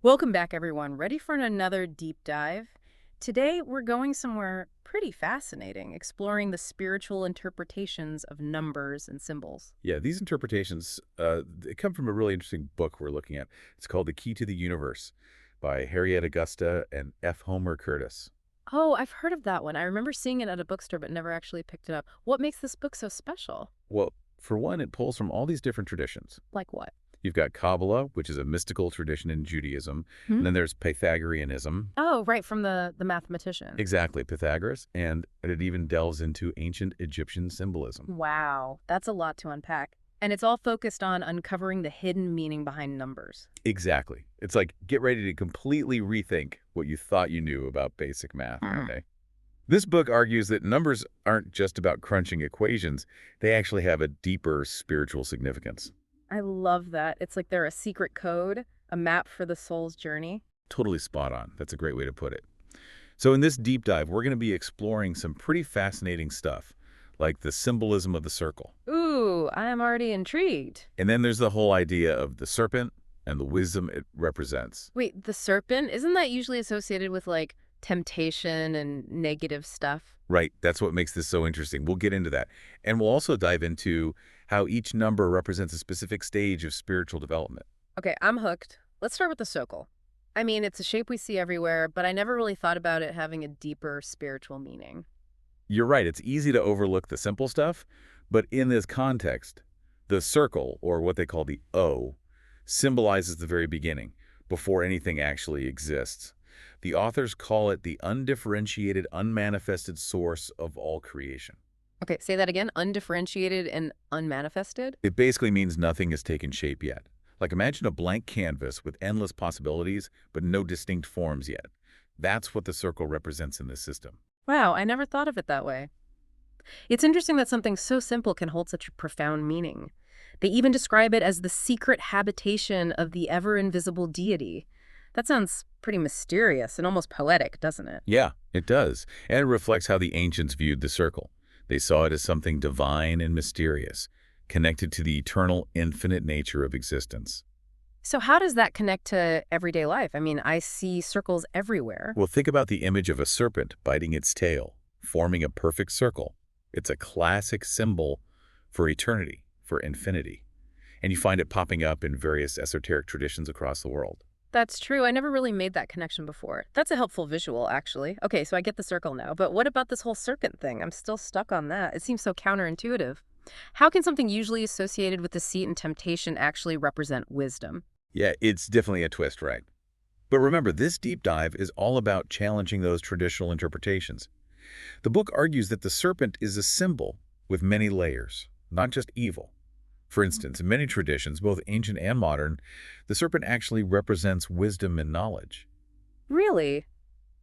Welcome back, everyone. Ready for another deep dive? Today, we're going somewhere pretty fascinating, exploring the spiritual interpretations of numbers and symbols. Yeah, these interpretations they come from a really interesting book we're looking at. It's called The Key to the Universe by Harriette Augusta and F. Homer Curtis. Oh, I've heard of that one. I remember seeing it at a bookstore, but never actually picked it up. What makes this book so special? Well, for one, it pulls from all these different traditions. Like what? You've got Kabbalah, which is a mystical tradition in Judaism, Hmm? and then there's Pythagoreanism, Oh, right, from the mathematician. exactly, Pythagoras, and it even delves into ancient Egyptian symbolism. Wow, that's a lot to unpack. And it's all focused on uncovering the hidden meaning behind numbers. Exactly. It's like get ready to completely rethink what you thought you knew about basic math one day. This book argues that numbers aren't just about crunching equations, they actually have a deeper spiritual significance. I love that. It's like they're a secret code, a map for the soul's journey. Totally spot on. That's a great way to put it. So in this deep dive, we're going to be exploring some pretty fascinating stuff, like the symbolism of the circle. Ooh, I am already intrigued. And then there's the whole idea of the serpent and the wisdom it represents. Wait, the serpent? Isn't that usually associated with like temptation and negative stuff? Right, that's what makes this so interesting. We'll get into that. And we'll also dive into how each number represents a specific stage of spiritual development. Okay, I'm hooked. Let's start with the circle. I mean, it's a shape we see everywhere, but I never really thought about it having a deeper spiritual meaning. You're right, it's easy to overlook the simple stuff, but in this context, the circle, or what they call the O, symbolizes the very beginning, before anything actually exists. The authors call it the undifferentiated, unmanifested source of all creation. Okay, say that again. Undifferentiated and unmanifested? It basically means nothing has taken shape yet. Like imagine a blank canvas with endless possibilities, but no distinct forms yet. That's what the circle represents in this system. Wow, I never thought of it that way. It's interesting that something so simple can hold such a profound meaning. They even describe it as the secret habitation of the ever-invisible deity. That sounds pretty mysterious and almost poetic, doesn't it? Yeah, it does. And it reflects how the ancients viewed the circle. They saw it as something divine and mysterious, connected to the eternal, infinite nature of existence. So how does that connect to everyday life? I mean, I see circles everywhere. Well, think about the image of a serpent biting its tail, forming a perfect circle. It's a classic symbol for eternity, for infinity. And you find it popping up in various esoteric traditions across the world. That's true. I never really made that connection before. That's a helpful visual, actually. Okay, so I get the circle now. But what about this whole serpent thing? I'm still stuck on that. It seems so counterintuitive. How can something usually associated with deceit and temptation actually represent wisdom? Yeah, it's definitely a twist, right? But remember, this deep dive is all about challenging those traditional interpretations. The book argues that the serpent is a symbol with many layers, not just evil. For instance, in many traditions, both ancient and modern, the serpent actually represents wisdom and knowledge. Really?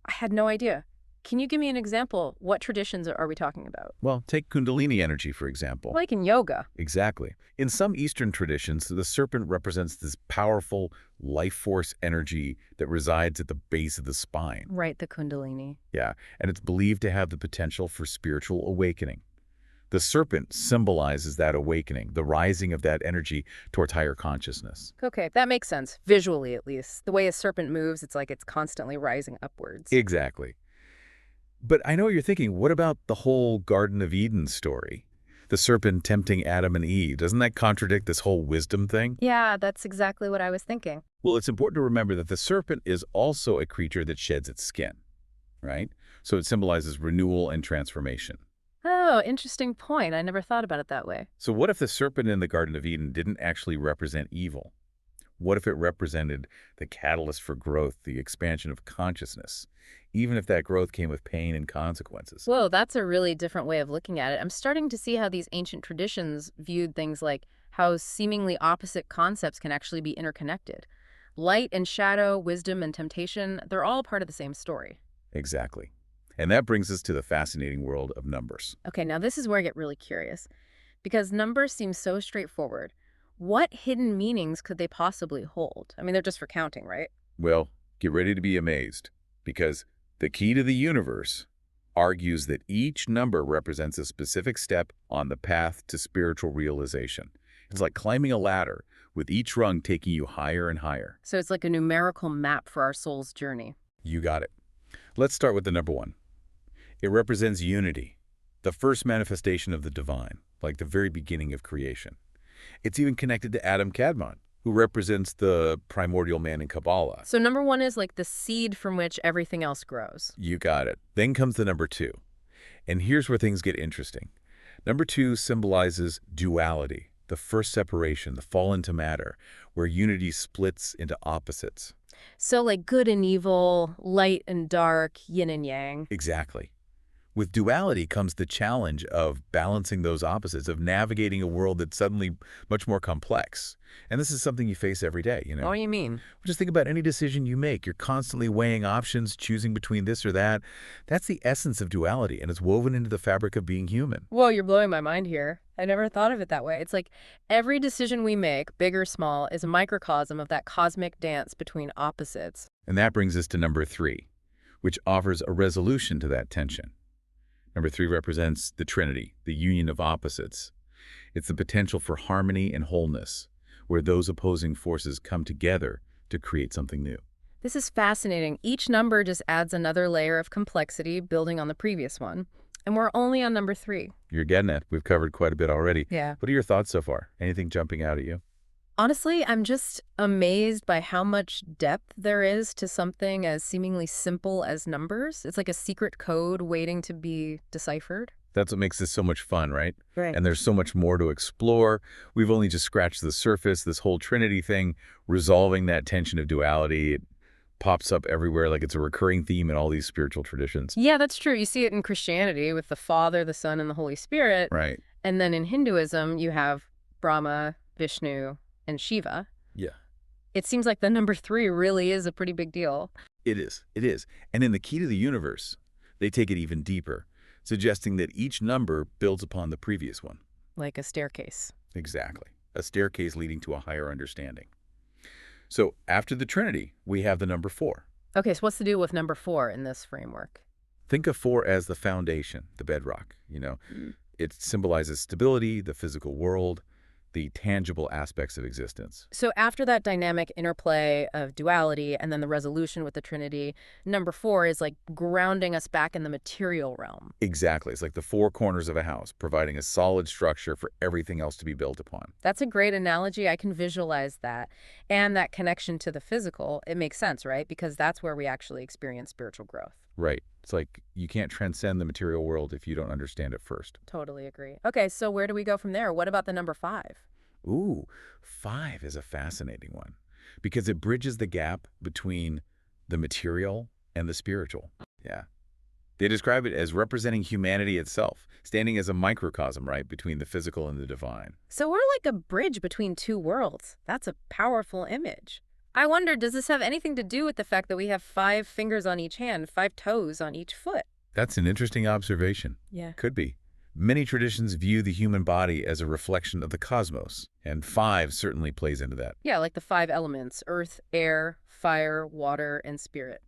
I had no idea. Can you give me an example? What traditions are we talking about? Well, take Kundalini energy, for example. Like in yoga. Exactly. In some Eastern traditions, the serpent represents this powerful life force energy that resides at the base of the spine. Right, the Kundalini. Yeah, and it's believed to have the potential for spiritual awakening. The serpent symbolizes that awakening, the rising of that energy towards higher consciousness. Okay, that makes sense, visually at least. The way a serpent moves, it's like it's constantly rising upwards. Exactly. But I know what you're thinking, what about the whole Garden of Eden story? The serpent tempting Adam and Eve, doesn't that contradict this whole wisdom thing? Yeah, that's exactly what I was thinking. Well, it's important to remember that the serpent is also a creature that sheds its skin, right? So it symbolizes renewal and transformation. Oh, interesting point. I never thought about it that way. So what if the serpent in the Garden of Eden didn't actually represent evil? What if it represented the catalyst for growth, the expansion of consciousness, even if that growth came with pain and consequences? Whoa, that's a really different way of looking at it. I'm starting to see how these ancient traditions viewed things like how seemingly opposite concepts can actually be interconnected. Light and shadow, wisdom and temptation, they're all part of the same story. Exactly. And that brings us to the fascinating world of numbers. Okay, now this is where I get really curious. Because numbers seem so straightforward. What hidden meanings could they possibly hold? I mean, they're just for counting, right? Well, get ready to be amazed, because the key to the universe argues that each number represents a specific step on the path to spiritual realization. It's like climbing a ladder with each rung taking you higher and higher. So it's like a numerical map for our soul's journey. You got it. Let's start with the number 1. It represents unity, the first manifestation of the divine, like the very beginning of creation. It's even connected to Adam Kadmon, who represents the primordial man in Kabbalah. So number 1 is like the seed from which everything else grows. You got it. Then comes the number 2. And here's where things get interesting. Number 2 symbolizes duality, the first separation, the fall into matter, where unity splits into opposites. So like good and evil, light and dark, yin and yang. Exactly. With duality comes the challenge of balancing those opposites, of navigating a world that's suddenly much more complex. And this is something you face every day, you know? What do you mean? Just think about any decision you make. You're constantly weighing options, choosing between this or that. That's the essence of duality, and it's woven into the fabric of being human. Whoa, you're blowing my mind here. I never thought of it that way. It's like every decision we make, big or small, is a microcosm of that cosmic dance between opposites. And that brings us to number 3, which offers a resolution to that tension. Number 3 represents the Trinity, the union of opposites. It's the potential for harmony and wholeness, where those opposing forces come together to create something new. This is fascinating. Each number just adds another layer of complexity building on the previous one. And we're only on number 3. You're getting it. We've covered quite a bit already. Yeah. What are your thoughts so far? Anything jumping out at you? Honestly, I'm just amazed by how much depth there is to something as seemingly simple as numbers. It's like a secret code waiting to be deciphered. That's what makes this so much fun, right? Right. And there's so much more to explore. We've only just scratched the surface, this whole Trinity thing, resolving that tension of duality. It pops up everywhere like it's a recurring theme in all these spiritual traditions. Yeah, that's true. You see it in Christianity with the Father, the Son, and the Holy Spirit. Right. And then in Hinduism, you have Brahma, Vishnu, and Shiva. Yeah. It seems like the number 3 really is a pretty big deal. It is. It is. And in the Key to the Universe, they take it even deeper, suggesting that each number builds upon the previous one. Like a staircase. Exactly. A staircase leading to a higher understanding. So after the Trinity, we have the number 4. Okay, so what's the deal with number 4 in this framework? Think of 4 as the foundation, the bedrock, you know. It symbolizes stability, the physical world, the tangible aspects of existence. So after that dynamic interplay of duality and then the resolution with the Trinity, number 4 is like grounding us back in the material realm. Exactly. It's like the 4 corners of a house, providing a solid structure for everything else to be built upon. That's a great analogy. I can visualize that. And that connection to the physical, it makes sense, right? Because that's where we actually experience spiritual growth. Right. It's like you can't transcend the material world if you don't understand it first. Totally agree. Okay, so where do we go from there? What about the number 5? Ooh, 5 is a fascinating one because it bridges the gap between the material and the spiritual. Yeah. They describe it as representing humanity itself, standing as a microcosm, right, between the physical and the divine. So we're like a bridge between 2 worlds. That's a powerful image. I wonder, does this have anything to do with the fact that we have 5 fingers on each hand, 5 toes on each foot? That's an interesting observation. Yeah. Could be. Many traditions view the human body as a reflection of the cosmos, and 5 certainly plays into that. Yeah, like the 5 elements, earth, air, fire, water, and spirit.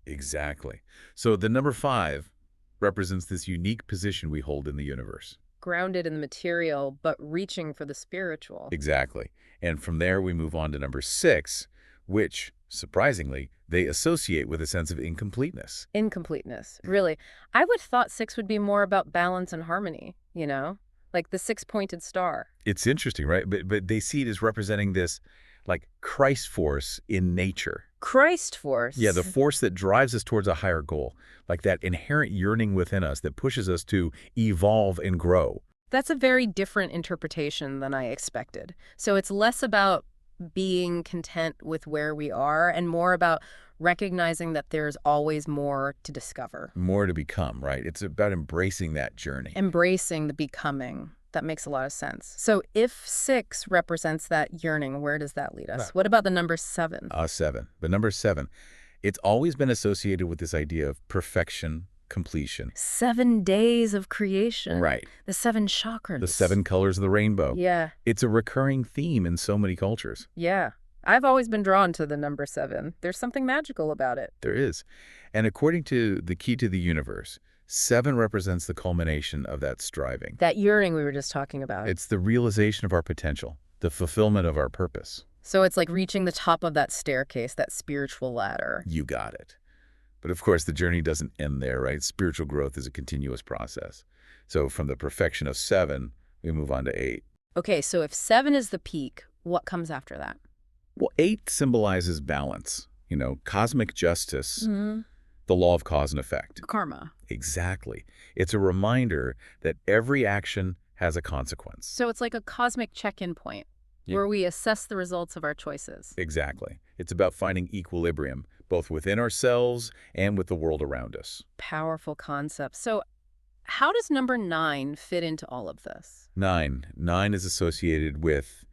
Exactly. So the number 5 represents this unique position we hold in the universe. Grounded in the material, but reaching for the spiritual. Exactly. And from there, we move on to number 6, which, surprisingly, they associate with a sense of incompleteness. Incompleteness, really. I would have thought 6 would be more about balance and harmony, you know? Like the 6-pointed star. It's interesting, right? But they see it as representing this, like, Christ force in nature. Christ force? Yeah, the force that drives us towards a higher goal, like that inherent yearning within us that pushes us to evolve and grow. That's a very different interpretation than I expected. So it's less about being content with where we are and more about recognizing that there's always more to discover. More to become, right? It's about embracing that journey. Embracing the becoming. That makes a lot of sense. So if 6 represents that yearning, where does that lead us? What about the number 7? 7. But number 7, it's always been associated with this idea of perfection, completion. 7 days of creation. Right. The 7 chakras. The 7 colors of the rainbow. Yeah. It's a recurring theme in so many cultures. Yeah. I've always been drawn to the number 7. There's something magical about it. There is. And according to the Key to the Universe, 7 represents the culmination of that striving. That yearning we were just talking about. It's the realization of our potential, the fulfillment of our purpose. So it's like reaching the top of that staircase, that spiritual ladder. You got it. But of course, the journey doesn't end there, right? Spiritual growth is a continuous process. So from the perfection of 7, we move on to 8. Okay, so if 7 is the peak, what comes after that? Well, 8 symbolizes balance, cosmic justice, the law of cause and effect. Karma. Exactly. It's a reminder that every action has a consequence. So it's like a cosmic check-in point where we assess the results of our choices. Exactly. It's about finding equilibrium, both within ourselves and with the world around us. Powerful concept. So how does number 9 fit into all of this? 9. 9 is associated with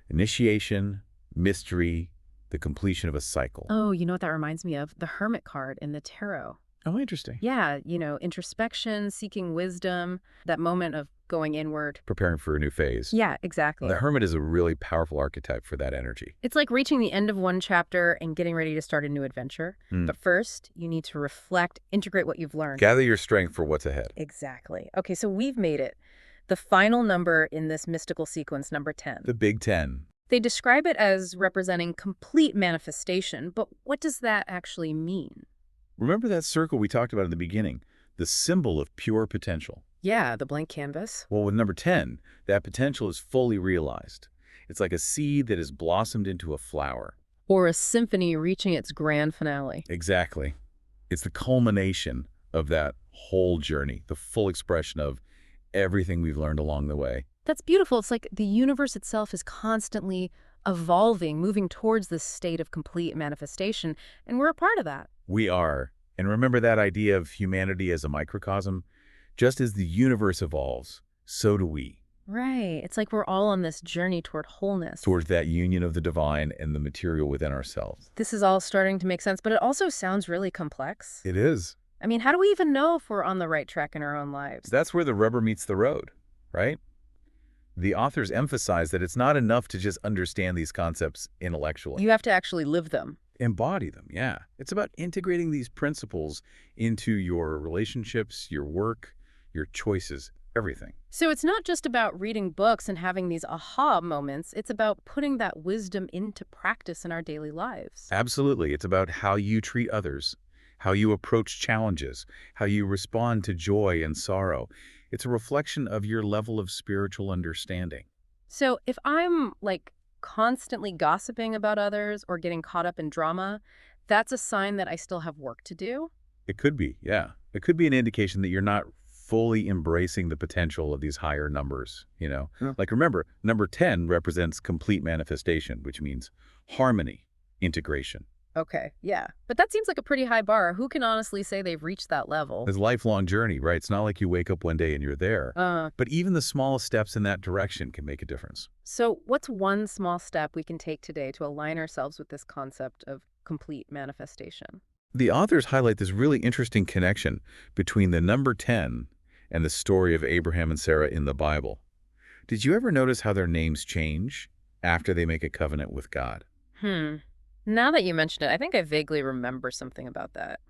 initiation, mystery, the completion of a cycle. Oh, you know what that reminds me of? The Hermit card in the tarot. Oh, interesting. Yeah, introspection, seeking wisdom, that moment of going inward. Preparing for a new phase. Yeah, exactly. The Hermit is a really powerful archetype for that energy. It's like reaching the end of one chapter and getting ready to start a new adventure. But first, you need to reflect, integrate what you've learned. Gather your strength for what's ahead. Exactly. Okay, so we've made it. The final number in this mystical sequence, number 10. The Big 10. They describe it as representing complete manifestation, but what does that actually mean? Remember that circle we talked about in the beginning, the symbol of pure potential? Yeah, the blank canvas. Well, with number 10, that potential is fully realized. It's like a seed that has blossomed into a flower. Or a symphony reaching its grand finale. Exactly. It's the culmination of that whole journey, the full expression of everything we've learned along the way. That's beautiful. It's like the universe itself is constantly evolving, moving towards this state of complete manifestation, and we're a part of that. We are. And remember that idea of humanity as a microcosm? Just as the universe evolves, so do we. Right. It's like we're all on this journey toward wholeness. Towards that union of the divine and the material within ourselves. This is all starting to make sense, but it also sounds really complex. It is. I mean, how do we even know if we're on the right track in our own lives? That's where the rubber meets the road, right? The authors emphasize that it's not enough to just understand these concepts intellectually. You have to actually live them. Embody them, yeah. It's about integrating these principles into your relationships, your work, your choices, everything. So it's not just about reading books and having these aha moments. It's about putting that wisdom into practice in our daily lives. Absolutely. It's about how you treat others, how you approach challenges, how you respond to joy and sorrow. It's a reflection of your level of spiritual understanding. So if I'm constantly gossiping about others or getting caught up in drama, that's a sign that I still have work to do? It could be, yeah. It could be an indication that you're not fully embracing the potential of these higher numbers, Like remember, number 10 represents complete manifestation, which means harmony, integration. Okay, yeah. But that seems like a pretty high bar. Who can honestly say they've reached that level? It's a lifelong journey, right? It's not like you wake up one day and you're there. But even the smallest steps in that direction can make a difference. So what's one small step we can take today to align ourselves with this concept of complete manifestation? The authors highlight this really interesting connection between the number 10 and the story of Abraham and Sarah in the Bible. Did you ever notice how their names change after they make a covenant with God? Now that you mention it, I think I vaguely remember something about that,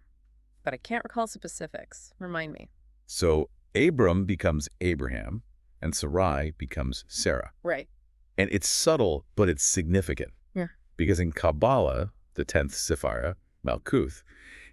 but I can't recall specifics. Remind me. So Abram becomes Abraham, and Sarai becomes Sarah. Right. And it's subtle, but it's significant. Yeah. Because in Kabbalah, the 10th Sephira, Malkuth,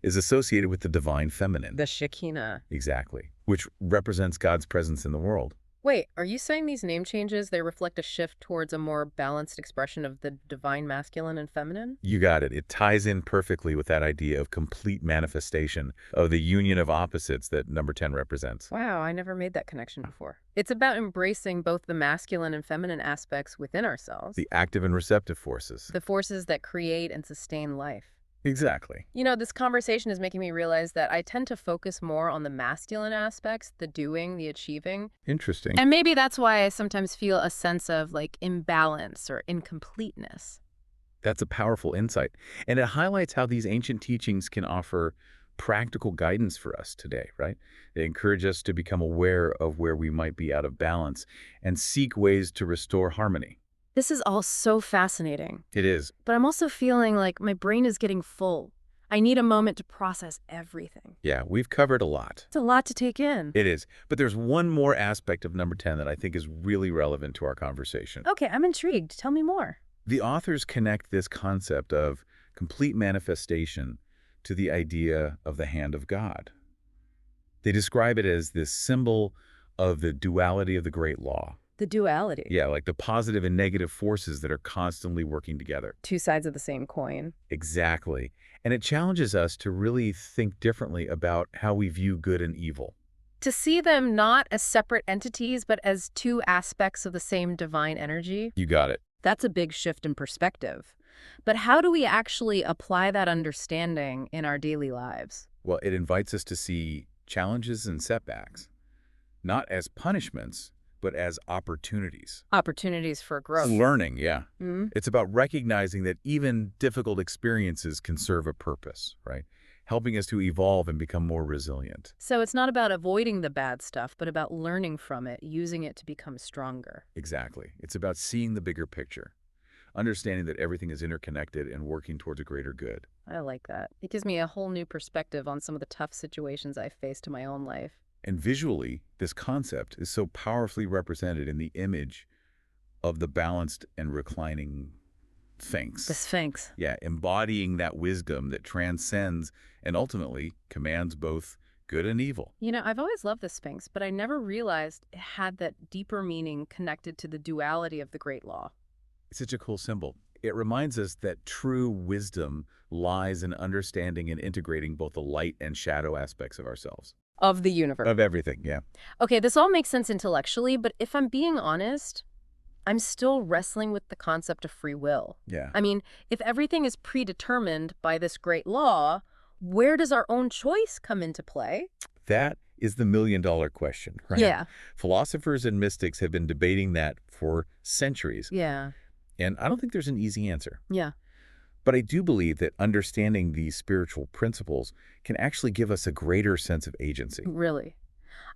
is associated with the divine feminine. The Shekinah. Exactly. Which represents God's presence in the world. Wait, are you saying these name changes, they reflect a shift towards a more balanced expression of the divine masculine and feminine? You got it. It ties in perfectly with that idea of complete manifestation of the union of opposites that number 10 represents. Wow, I never made that connection before. It's about embracing both the masculine and feminine aspects within ourselves. The active and receptive forces. The forces that create and sustain life. Exactly. This conversation is making me realize that I tend to focus more on the masculine aspects, the doing, the achieving. Interesting. And maybe that's why I sometimes feel a sense of imbalance or incompleteness. That's a powerful insight. And it highlights how these ancient teachings can offer practical guidance for us today, right? They encourage us to become aware of where we might be out of balance and seek ways to restore harmony. This is all so fascinating. It is. But I'm also feeling like my brain is getting full. I need a moment to process everything. Yeah, we've covered a lot. It's a lot to take in. It is. But there's one more aspect of number 10 that I think is really relevant to our conversation. Okay, I'm intrigued. Tell me more. The authors connect this concept of complete manifestation to the idea of the hand of God. They describe it as this symbol of the duality of the great law. The duality. Yeah, like the positive and negative forces that are constantly working together. Two sides of the same coin. Exactly. And it challenges us to really think differently about how we view good and evil. To see them not as separate entities, but as two aspects of the same divine energy. You got it. That's a big shift in perspective. But how do we actually apply that understanding in our daily lives? Well, it invites us to see challenges and setbacks, not as punishments, but as opportunities. Opportunities for growth. Learning, yeah. Mm-hmm. It's about recognizing that even difficult experiences can serve a purpose, right? Helping us to evolve and become more resilient. So it's not about avoiding the bad stuff, but about learning from it, using it to become stronger. Exactly. It's about seeing the bigger picture, understanding that everything is interconnected and working towards a greater good. I like that. It gives me a whole new perspective on some of the tough situations I faced in my own life. And visually, this concept is so powerfully represented in the image of the balanced and reclining Sphinx. The Sphinx. Yeah, embodying that wisdom that transcends and ultimately commands both good and evil. You know, I've always loved the Sphinx, but I never realized it had that deeper meaning connected to the duality of the great law. It's such a cool symbol. It reminds us that true wisdom lies in understanding and integrating both the light and shadow aspects of ourselves. Of the universe. Of everything, yeah. Okay, this all makes sense intellectually, but if I'm being honest, I'm still wrestling with the concept of free will. Yeah. I mean, if everything is predetermined by this great law, where does our own choice come into play? That is the million-dollar question, right? Yeah. Philosophers and mystics have been debating that for centuries. Yeah. And I don't think there's an easy answer. Yeah. But I do believe that understanding these spiritual principles can actually give us a greater sense of agency. Really.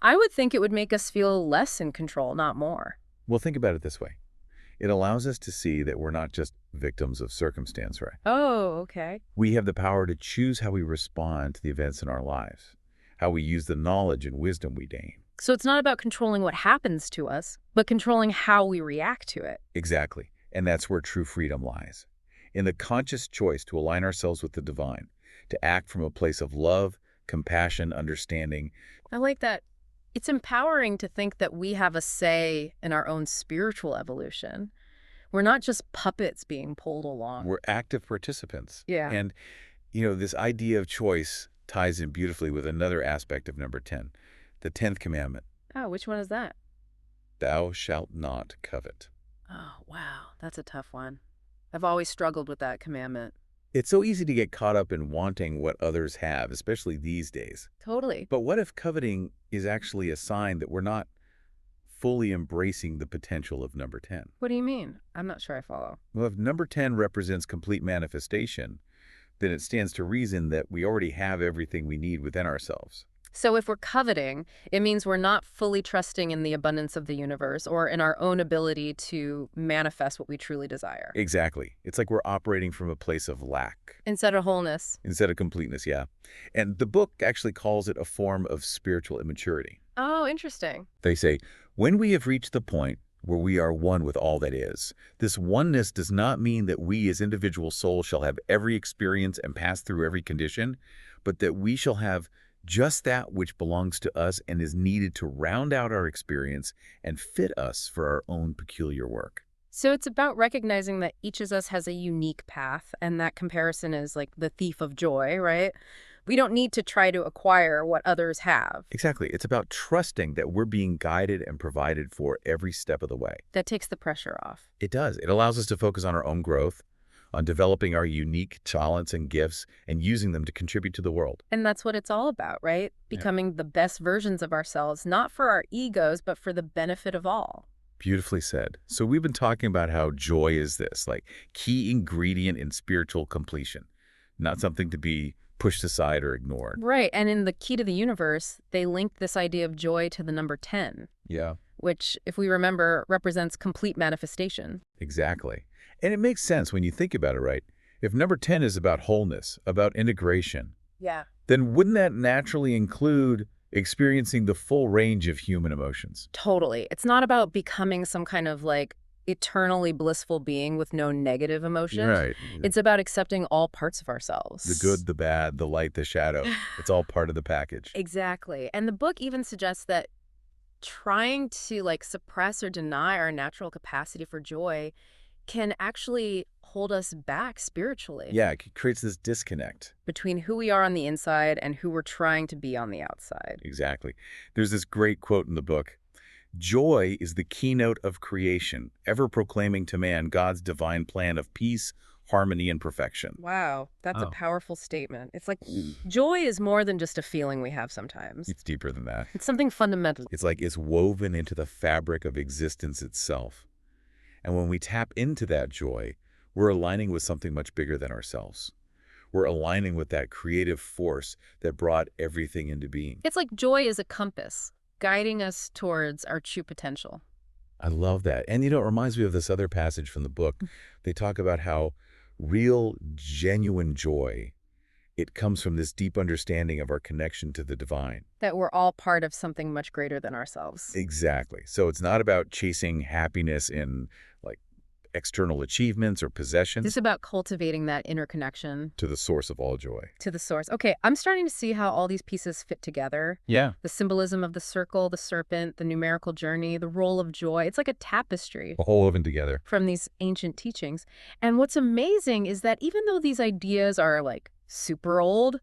I would think it would make us feel less in control, not more. Well, think about it this way. It allows us to see that we're not just victims of circumstance, right? Oh, okay. We have the power to choose how we respond to the events in our lives, how we use the knowledge and wisdom we gain. So it's not about controlling what happens to us, but controlling how we react to it. Exactly. And that's where true freedom lies. In the conscious choice to align ourselves with the divine, to act from a place of love, compassion, understanding. I like that. It's empowering to think that we have a say in our own spiritual evolution. We're not just puppets being pulled along. We're active participants. Yeah. And, this idea of choice ties in beautifully with another aspect of number 10, the 10th commandment. Oh, which one is that? Thou shalt not covet. Oh, wow. That's a tough one. I've always struggled with that commandment. It's so easy to get caught up in wanting what others have, especially these days. Totally. But what if coveting is actually a sign that we're not fully embracing the potential of number 10? What do you mean? I'm not sure I follow. Well, if number 10 represents complete manifestation, then it stands to reason that we already have everything we need within ourselves. So if we're coveting, it means we're not fully trusting in the abundance of the universe or in our own ability to manifest what we truly desire. Exactly. It's like we're operating from a place of lack. Instead of wholeness. Instead of completeness, yeah. And the book actually calls it a form of spiritual immaturity. Oh, interesting. They say, when we have reached the point where we are one with all that is, this oneness does not mean that we as individual souls shall have every experience and pass through every condition, but that we shall have just that which belongs to us and is needed to round out our experience and fit us for our own peculiar work. So it's about recognizing that each of us has a unique path, and that comparison is like the thief of joy, right? We don't need to try to acquire what others have. Exactly. It's about trusting that we're being guided and provided for every step of the way. That takes the pressure off. It does. It allows us to focus on our own growth, on developing our unique talents and gifts and using them to contribute to the world. And that's what it's all about, right? Becoming the best versions of ourselves, not for our egos, but for the benefit of all. Beautifully said. So we've been talking about how joy is this, like, key ingredient in spiritual completion, not something to be pushed aside or ignored. Right. And in the Key to the Universe, they linked this idea of joy to the number 10, Yeah, which, if we remember, represents complete manifestation. exactly. And it makes sense when you think about it, right? If number 10 is about wholeness, about integration, Yeah. then wouldn't that naturally include experiencing the full range of human emotions? Totally. It's not about becoming some kind of like eternally blissful being with no negative emotions. Right. It's about accepting all parts of The ourselves. good, the bad, the light, the shadow. It's all part of the package. Exactly. And the book even suggests that trying to like suppress or deny our natural capacity for joy can actually hold us back spiritually Yeah, it creates this disconnect. between who we are on the inside and who we're trying to be on the outside. Exactly. There's this great quote in the book. Joy is the keynote of creation, ever proclaiming to man God's divine plan of peace, harmony, and perfection. Wow, that's a Oh. powerful statement. It's like joy is more than just a feeling we have sometimes. It's deeper than that. It's something fundamental. It's like it's woven into the fabric of existence itself. And when we tap into that joy, we're aligning with something much bigger than ourselves. We're aligning with that creative force that brought everything into being. It's like joy is a compass, guiding us towards our true potential. I love that. And it reminds me of this other passage from the book. They talk about how real, genuine joy, it comes from this deep understanding of our connection to the divine. That we're all part of something much greater than ourselves. Exactly. So it's not about chasing happiness in like external achievements or This possessions is about cultivating that inner connection to the source of all joy. to the source. Okay, I'm starting to see how all these pieces fit together. Yeah. The symbolism of the circle, the serpent, the numerical journey, the role of joy. It's like a tapestry All woven together. from these ancient teachings. And what's amazing is that even though these ideas are like super old,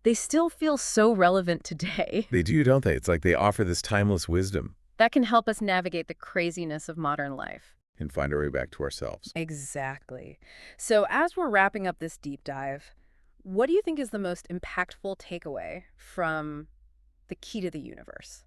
they still feel so relevant today. They do, don't they? It's like they offer this timeless wisdom That can help us navigate the craziness of modern life. and find our way back to ourselves. Exactly. So as we're wrapping up this deep dive, what do you think is the most impactful takeaway from the key to the universe?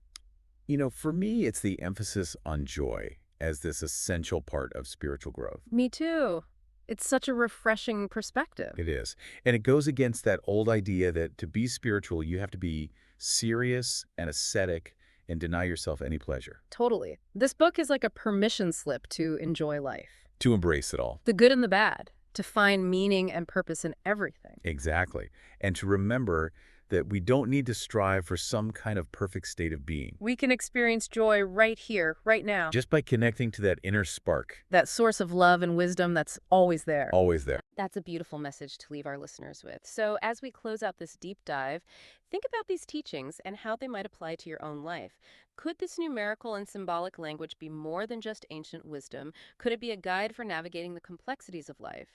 You know, for me, it's the emphasis on joy as this essential part of spiritual growth. Me too. It's such a refreshing perspective. It is. And it goes against that old idea that to be spiritual, you have to be serious and ascetic and deny yourself any pleasure. Totally. This book is like a permission slip to enjoy life. To embrace it all. The good and the bad, to find meaning and purpose in everything. Exactly. And to remember that we don't need to strive for some kind of perfect state of being. We can experience joy right here, right now. Just by connecting to that inner spark, That source of love and wisdom that's always there. always there. That's a beautiful message to leave our listeners with. So as we close out this deep dive, think about these teachings and how they might apply to your own life. Could this numerical and symbolic language be more than just ancient wisdom? Could it be a guide for navigating the complexities of life,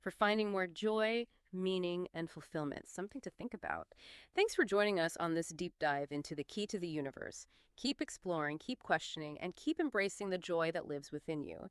for finding more joy, meaning, and fulfillment? Something to think about. Thanks for joining us on this deep dive into the key to the universe. Keep exploring, keep questioning, and keep embracing the joy that lives within you.